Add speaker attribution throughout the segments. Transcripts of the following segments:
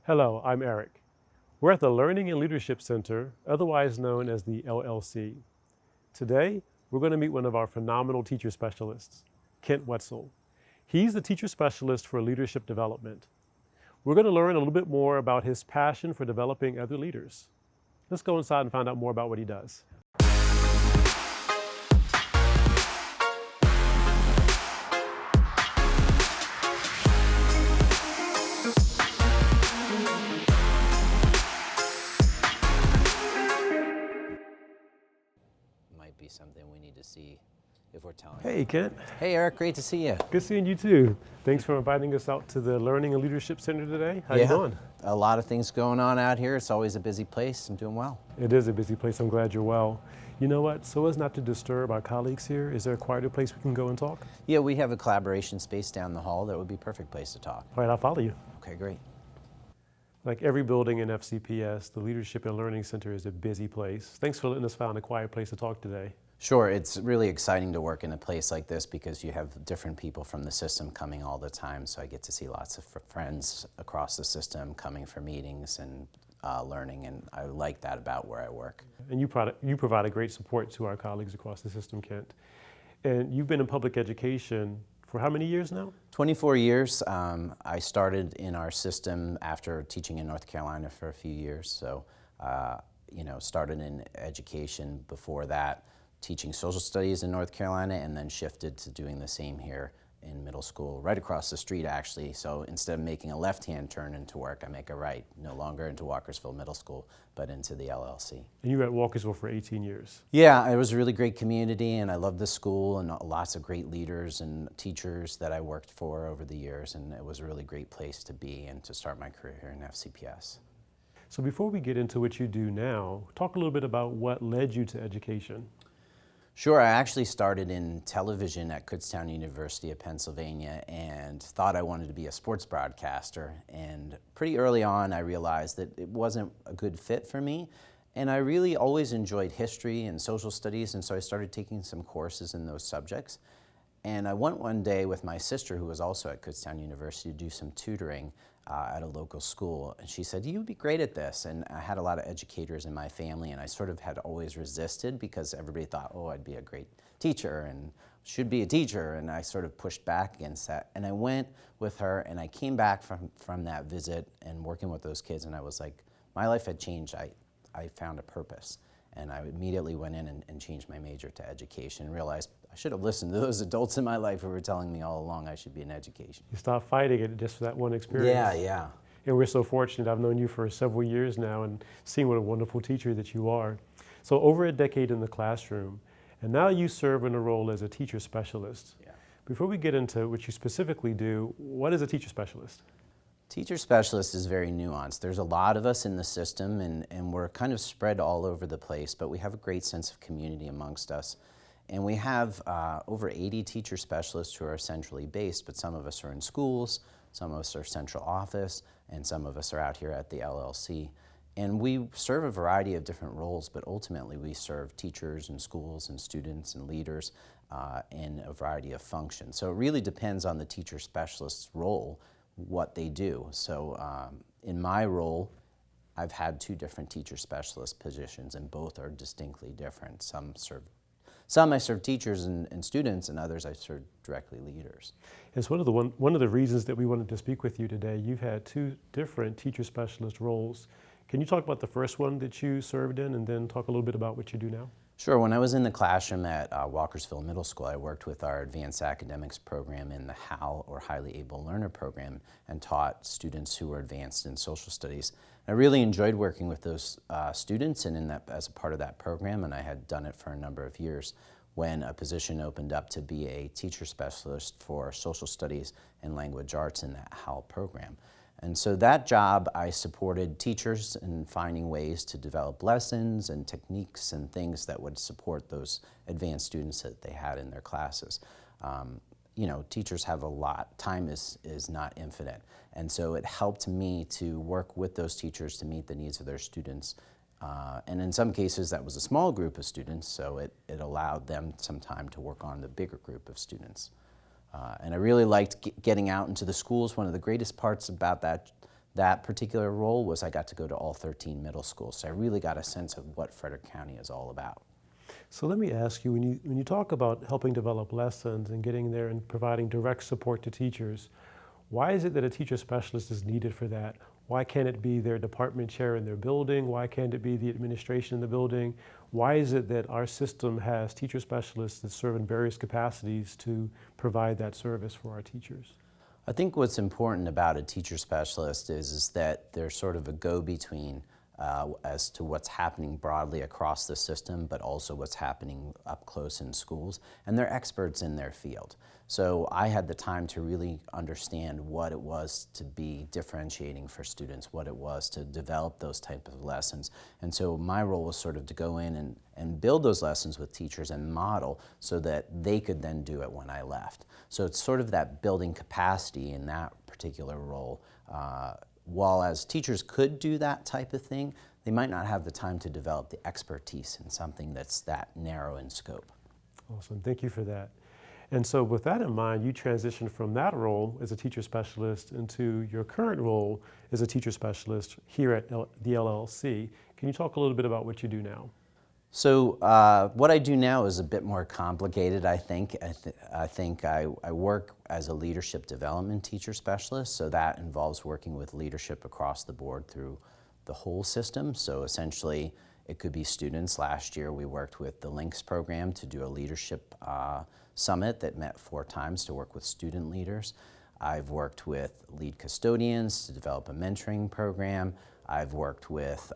Speaker 1: Hello, I'm Eric. We're at the Learning and Leadership Center, otherwise known as the LLC. Today, we're going to meet one of our phenomenal teacher specialists, Kent Wetzel. He's the teacher specialist for leadership development. We're going to learn a little bit more about his passion for developing other leaders. Let's go inside and find out more about what he does.
Speaker 2: Might be something we need to see if we're telling.
Speaker 1: Hey, Kent.
Speaker 2: Hey, Eric, great to see you.
Speaker 1: Good seeing you too. Thanks for inviting us out to the Learning and Leadership Center today. How you doing?
Speaker 2: A lot of things going on out here. It's always a busy place. I'm doing well.
Speaker 1: It is a busy place. I'm glad you're well. You know what? So as not to disturb our colleagues here, is there a quieter place we can go and talk?
Speaker 2: Yeah, we have a collaboration space down the hall that would be a perfect place to talk.
Speaker 1: All right, I'll follow you.
Speaker 2: Okay, great.
Speaker 1: Like every building in FCPS, the Leadership and Learning Center is a busy place. Thanks for letting us find a quiet place to talk today.
Speaker 2: Sure, it's really exciting to work in a place like this because you have different people from the system coming all the time, so I get to see lots of friends across the system coming for meetings and learning, and I like that about where I work.
Speaker 1: And you provide a great support to our colleagues across the system, Kent. And you've been in public education for how many years now?
Speaker 2: 24 years. I started in our system after teaching in North Carolina for a few years, so started in education before that, teaching social studies in North Carolina, and then shifted to doing the same here in middle school, right across the street actually. So instead of making a left-hand turn into work, I make a right, no longer into Walkersville Middle School, but into the LLC.
Speaker 1: And you were at Walkersville for 18 years.
Speaker 2: Yeah, it was a really great community, and I loved the school and lots of great leaders and teachers that I worked for over the years, and it was a really great place to be and to start my career here in FCPS.
Speaker 1: So before we get into what you do now, talk a little bit about what led you to education.
Speaker 2: Sure, I actually started in television at Kutztown University of Pennsylvania and thought I wanted to be a sports broadcaster. And pretty early on, I realized that it wasn't a good fit for me. And I really always enjoyed history and social studies, and so I started taking some courses in those subjects. And I went one day with my sister, who was also at Kutztown University, to do some tutoring at a local school. And she said, "You'd be great at this." And I had a lot of educators in my family, and I sort of had always resisted because everybody thought, oh, I'd be a great teacher and should be a teacher. And I sort of pushed back against that. And I went with her, and I came back from that visit and working with those kids, and I was like, my life had changed. I found a purpose. And I immediately went in and changed my major to education and realized I should have listened to those adults in my life who were telling me all along I should be in education.
Speaker 1: You stopped fighting it just for that one experience.
Speaker 2: Yeah.
Speaker 1: And we're so fortunate. I've known you for several years now and seeing what a wonderful teacher that you are. So over a decade in the classroom, and now you serve in a role as a teacher specialist.
Speaker 2: Yeah.
Speaker 1: Before we get into what you specifically do, what is a teacher specialist?
Speaker 2: Teacher specialist is very nuanced. There's a lot of us in the system, and we're kind of spread all over the place, but we have a great sense of community amongst us. And we have over 80 teacher specialists who are centrally based, but some of us are in schools, some of us are central office, and some of us are out here at the LLC. And we serve a variety of different roles, but ultimately we serve teachers and schools and students and leaders in a variety of functions. So it really depends on the teacher specialist's role, what they do. So in my role, I've had two different teacher specialist positions, and both are distinctly different. Some I serve teachers and students, and others I serve directly leaders.
Speaker 1: It's one of the reasons that we wanted to speak with you today. You've had two different teacher specialist roles. Can you talk about the first one that you served in, and then talk a little bit about what you do now?
Speaker 2: Sure. When I was in the classroom at Walkersville Middle School, I worked with our advanced academics program in the HAL, or Highly Able Learner program, and taught students who were advanced in social studies. I really enjoyed working with those students and as a part of that program, and I had done it for a number of years when a position opened up to be a teacher specialist for social studies and language arts in that HAL program. And so that job, I supported teachers in finding ways to develop lessons and techniques and things that would support those advanced students that they had in their classes. Teachers have a lot. Time is not infinite. And so it helped me to work with those teachers to meet the needs of their students. And in some cases, that was a small group of students, so it allowed them some time to work on the bigger group of students. And I really liked getting out into the schools. One of the greatest parts about that particular role was I got to go to all 13 middle schools. So I really got a sense of what Frederick County is all about.
Speaker 1: So let me ask you, when you talk about helping develop lessons and getting there and providing direct support to teachers, why is it that a teacher specialist is needed for that? Why can't it be their department chair in their building? Why can't it be the administration in the building? Why is it that our system has teacher specialists that serve in various capacities to provide that service for our teachers?
Speaker 2: I think what's important about a teacher specialist is that they're sort of a go-between as to what's happening broadly across the system, but also what's happening up close in schools, and they're experts in their field. So I had the time to really understand what it was to be differentiating for students, what it was to develop those type of lessons. And so my role was sort of to go in and build those lessons with teachers and model so that they could then do it when I left. So it's sort of that building capacity in that particular role. While as teachers could do that type of thing, they might not have the time to develop the expertise in something that's that narrow in scope.
Speaker 1: Awesome, thank you for that. And so with that in mind, you transitioned from that role as a teacher specialist into your current role as a teacher specialist here at the LLC. Can you talk a little bit about what you do now?
Speaker 2: So what I do now is a bit more complicated, I think. I work as a leadership development teacher specialist, so that involves working with leadership across the board through the whole system. So essentially, it could be students. Last year, we worked with the LINKS program to do a leadership summit that met 4 times to work with student leaders. I've worked with lead custodians to develop a mentoring program. I've worked with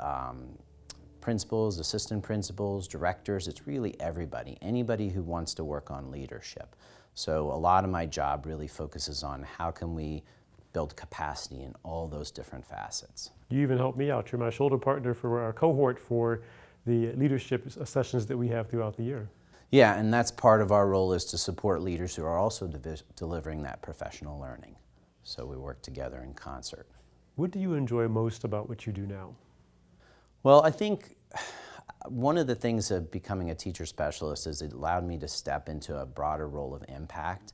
Speaker 2: principals, assistant principals, directors. It's really everybody, anybody who wants to work on leadership. So a lot of my job really focuses on how can we build capacity in all those different facets.
Speaker 1: You even helped me out. You're my shoulder partner for our cohort for the leadership sessions that we have throughout the year.
Speaker 2: Yeah, and that's part of our role, is to support leaders who are also delivering that professional learning. So we work together in concert.
Speaker 1: What do you enjoy most about what you do now?
Speaker 2: Well, I think one of the things of becoming a teacher specialist is it allowed me to step into a broader role of impact.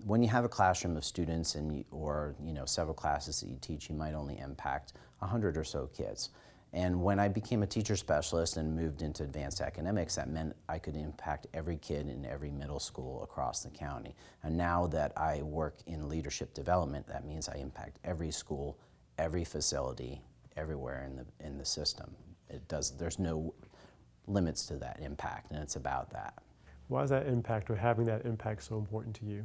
Speaker 2: When you have a classroom of students or several classes that you teach, you might only impact 100 or so kids. And when I became a teacher specialist and moved into advanced academics, that meant I could impact every kid in every middle school across the county. And now that I work in leadership development, that means I impact every school, every facility, everywhere in the system. There's no limits to that impact, and it's about that.
Speaker 1: Why is that impact or having that impact so important to you?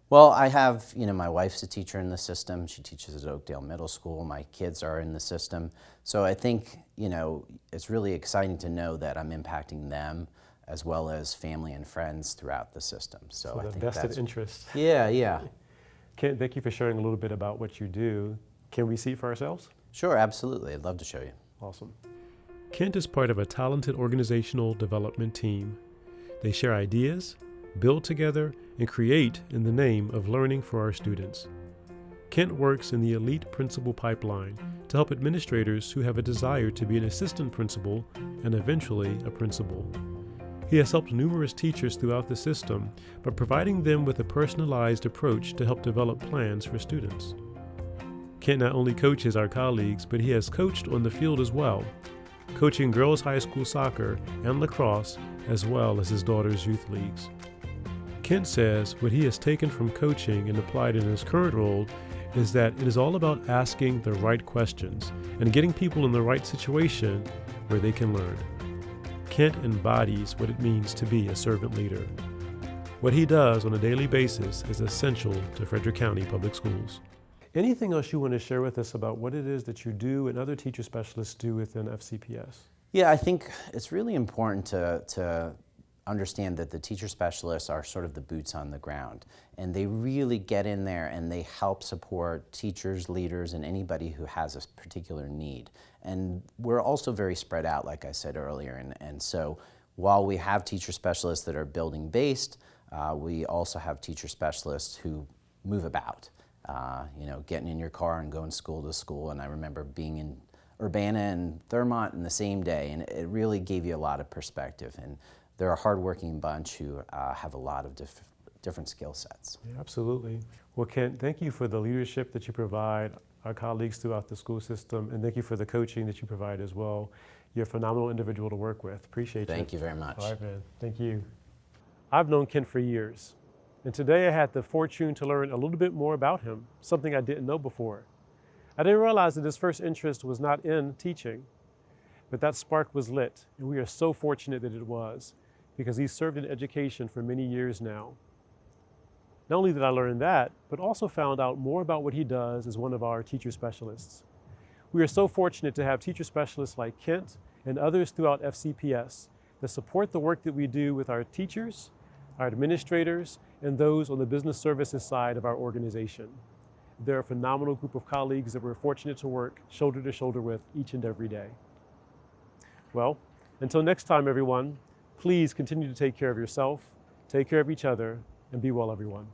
Speaker 2: Well, I have, my wife's a teacher in the system. She teaches at Oakdale Middle School. My kids are in the system. So I think, it's really exciting to know that I'm impacting them as well as family and friends throughout the system. So I
Speaker 1: the
Speaker 2: think
Speaker 1: vested
Speaker 2: that's
Speaker 1: interest.
Speaker 2: Yeah.
Speaker 1: Kent, thank you for sharing a little bit about what you do. Can we see it for ourselves?
Speaker 2: Sure, absolutely. I'd love to show you.
Speaker 1: Awesome. Kent is part of a talented organizational development team. They share ideas, build together, and create in the name of learning for our students. Kent works in the elite principal pipeline to help administrators who have a desire to be an assistant principal and eventually a principal. He has helped numerous teachers throughout the system by providing them with a personalized approach to help develop plans for students. Kent not only coaches our colleagues, but he has coached on the field as well, coaching girls high school soccer and lacrosse, as well as his daughter's youth leagues. Kent says what he has taken from coaching and applied in his current role is that it is all about asking the right questions and getting people in the right situation where they can learn. Kent embodies what it means to be a servant leader. What he does on a daily basis is essential to Frederick County Public Schools. Anything else you want to share with us about what it is that you do and other teacher specialists do within FCPS?
Speaker 2: Yeah, I think it's really important to understand that the teacher specialists are sort of the boots on the ground, and they really get in there and they help support teachers, leaders, and anybody who has a particular need. And we're also very spread out, like I said earlier, and so while we have teacher specialists that are building based, we also have teacher specialists who move about, getting in your car and going school to school. And I remember being in Urbana and Thurmont in the same day, and it really gave you a lot of perspective. And they're a hardworking bunch who have a lot of different skill sets.
Speaker 1: Yeah, absolutely. Well, Kent, thank you for the leadership that you provide our colleagues throughout the school system, and thank you for the coaching that you provide as well. You're a phenomenal individual to work with. Appreciate you.
Speaker 2: Thank you very much.
Speaker 1: All right, man. Thank you. I've known Kent for years, and today I had the fortune to learn a little bit more about him, something I didn't know before. I didn't realize that his first interest was not in teaching, but that spark was lit, and we are so fortunate that it was, because he's served in education for many years now. Not only did I learn that, but also found out more about what he does as one of our teacher specialists. We are so fortunate to have teacher specialists like Kent and others throughout FCPS that support the work that we do with our teachers, our administrators, and those on the business services side of our organization. They're a phenomenal group of colleagues that we're fortunate to work shoulder to shoulder with each and every day. Well, until next time, everyone, please continue to take care of yourself, take care of each other, and be well, everyone.